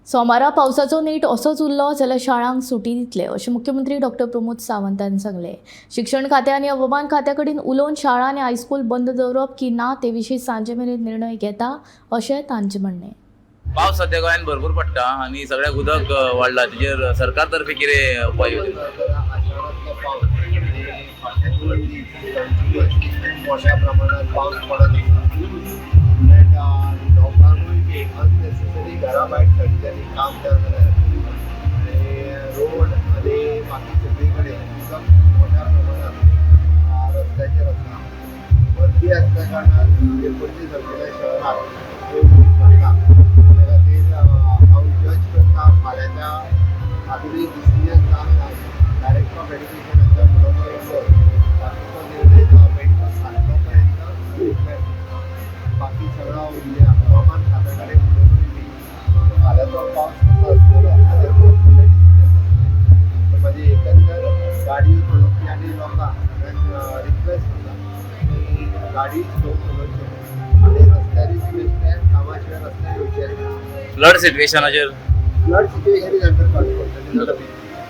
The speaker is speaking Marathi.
सोमारा पावसाचो नेट असोच उरलो जाल्यार शाळांक सुटी दितले अशें मुख्यमंत्री डॉ प्रमोद सावंतान सांगलें। शिक्षण खात्या आनी हवामान खात्या कडेन उलोवन शाळा आनी हायस्कूल बंद दवरप की ना ते विशीं सांजे मेरेन निर्णय घेता अशें तांचें म्हणणें। पावस सध्या गोंयांत भरपूर पडटा आनी सगळ्याक उदक वाडला, तेजेर सरकार तर्फे कितें उपाय योजना? मोठ्या प्रमाणात पाऊस पडत लोकांनी अननेसेसरी घराबाहेर सरच्यानी काम करतात आणि रोड आणि बाकी सगळीकडे उदक मोठ्या प्रमाणात रस्त्याचेर आसा। भरती असल्या कारणान एकुणतीस सगळ्या शहरात ते उदक पडटा। त्या खातीर हांव जज करता फाल्यांच्या आपली डिसिजन जावंक ना। डायरेक्टर ऑफ एड्युकेशनाच्या बरोबर येवन बाकीचो निर्णय जो मेळटा सांजो पर्यंत बाकी सगळा उरल्या हवामान खात्या कडेन उलोवनूय बी फाल्यांचो पावस कसो आसतलो हाचेर खूब व्हडलें डिसिजन जाता। म्हाजी एकंदर गाडयो चलोवपी आनी लोकांक सगळ्यांक रिक्वेस्ट करता की गाडी स्लो चलोवच्यो आनी रस्त्यार बेश्टे कामाशिवाय रस्त्यार येवचे। फ्लड सिट्युएशनाचेर flood situation is under control.